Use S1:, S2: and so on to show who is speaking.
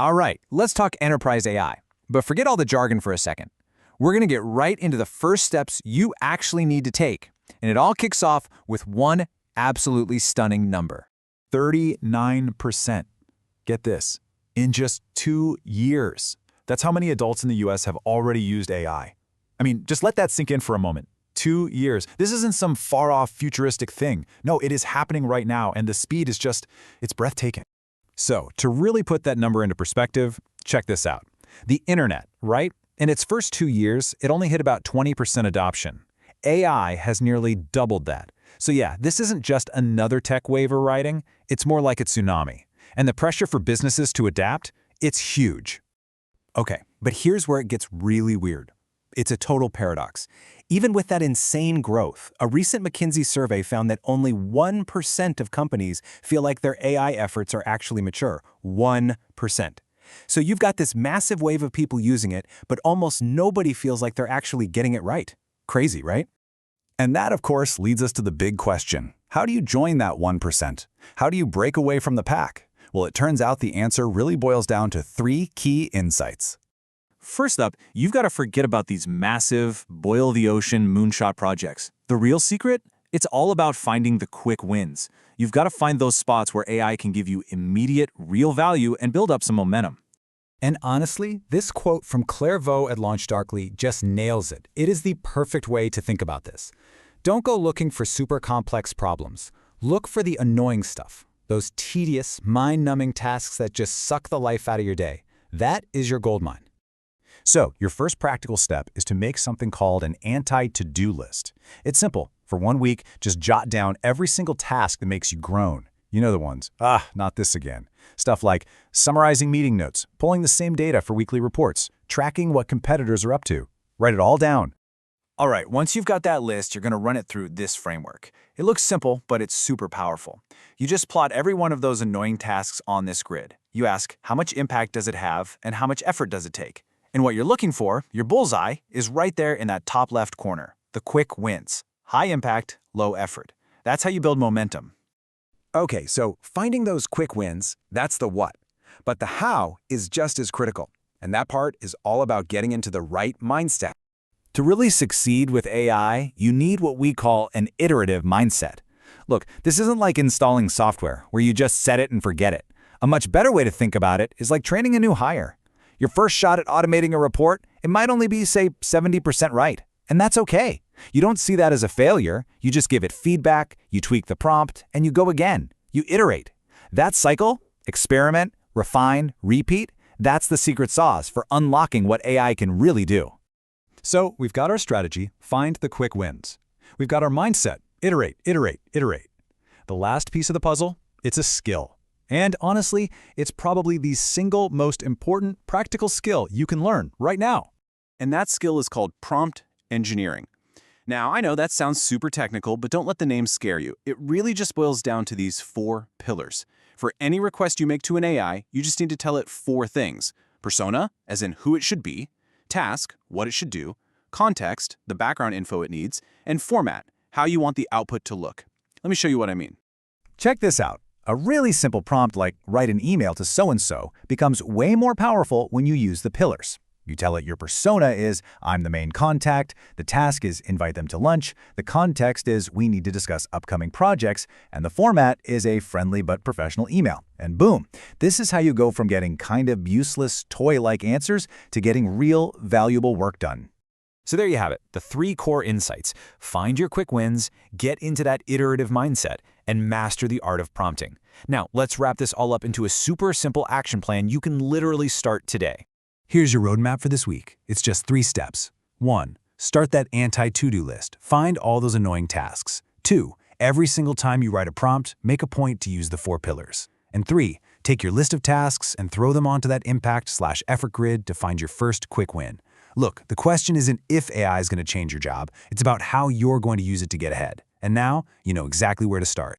S1: All right, let's talk enterprise AI. But forget all the jargon for a second. We're going to get right into the first steps you actually need to take. And it all kicks off with one absolutely stunning number.
S2: 39%. Get this, in just 2 years. That's how many adults in the US have already used AI. I mean, just let that sink in for a moment. 2 years. This isn't some far-off futuristic thing. No, it is happening right now, and the speed is just, it's breathtaking. So, to really put that number into perspective, check this out. The internet, right? In its first 2 years, it only hit about 20% adoption. AI has nearly doubled that. So yeah, this isn't just another tech wave we're riding, it's more like a tsunami. And the pressure for businesses to adapt, it's huge. Okay, but here's where it gets really weird. It's a total paradox. Even with that insane growth, a recent McKinsey survey found that only 1% of companies feel like their AI efforts are actually mature. 1%. So you've got this massive wave of people using it, but almost nobody feels like they're actually getting it right. Crazy, right? And that, of course, leads us to the big question. How do you join that 1%? How do you break away from the pack? Well, it turns out the answer really boils down to 3 key insights.
S3: First up, you've got to forget about these massive, boil-the-ocean moonshot projects. The real secret? It's all about finding the quick wins. You've got to find those spots where AI can give you immediate, real value and build up some momentum.
S4: And honestly, this quote from Claire Vaux at LaunchDarkly just nails it. It is the perfect way to think about this. Don't go looking for super complex problems. Look for the annoying stuff. Those tedious, mind-numbing tasks that just suck the life out of your day. That is your goldmine.
S2: So, your first practical step is to make something called an anti-to-do list. It's simple. For 1 week, just jot down every single task that makes you groan. You know the ones. Not this again. Stuff like summarizing meeting notes, pulling the same data for weekly reports, tracking what competitors are up to. Write it all down.
S3: All right, once you've got that list, you're going to run it through this framework. It looks simple, but it's super powerful. You just plot every one of those annoying tasks on this grid. You ask, how much impact does it have, and how much effort does it take? And what you're looking for, your bullseye, is right there in that top left corner. The quick wins. High impact, low effort. That's how you build momentum.
S1: Okay, so finding those quick wins, that's the what. But the how is just as critical. And that part is all about getting into the right mindset.
S2: To really succeed with AI, you need what we call an iterative mindset. Look, this isn't like installing software where you just set it and forget it. A much better way to think about it is like training a new hire. Your first shot at automating a report, it might only be, say, 70% right. And that's okay. You don't see that as a failure. You just give it feedback, you tweak the prompt, and you go again. You iterate. That cycle, experiment, refine, repeat, that's the secret sauce for unlocking what AI can really do.
S4: So we've got our strategy, find the quick wins. We've got our mindset, iterate, iterate, iterate. The last piece of the puzzle, it's a skill. And honestly, it's probably the single most important practical skill you can learn right now.
S3: And that skill is called prompt engineering. Now, I know that sounds super technical, but don't let the name scare you. It really just boils down to these 4 pillars. For any request you make to an AI, you just need to tell it 4 things. Persona, as in who it should be. Task, what it should do. Context, the background info it needs. And format, how you want the output to look. Let me show you what I mean.
S2: Check this out. A really simple prompt like write an email to so-and-so becomes way more powerful when you use the pillars. You tell it your persona is, I'm the main contact, the task is invite them to lunch, the context is we need to discuss upcoming projects, and the format is a friendly but professional email. And boom, this is how you go from getting kind of useless, toy-like answers to getting real, valuable work done.
S1: So there you have it, the 3 core insights. Find your quick wins, get into that iterative mindset, and master the art of prompting. Now, let's wrap this all up into a super simple action plan you can literally start today.
S4: Here's your roadmap for this week. It's just 3 steps. 1. Start that anti-to-do list. Find all those annoying tasks. 2. Every single time you write a prompt, make a point to use the 4 pillars. And 3. Take your list of tasks and throw them onto that impact/effort grid to find your first quick win. Look, the question isn't if AI is going to change your job, it's about how you're going to use it to get ahead. And now, you know exactly where to start.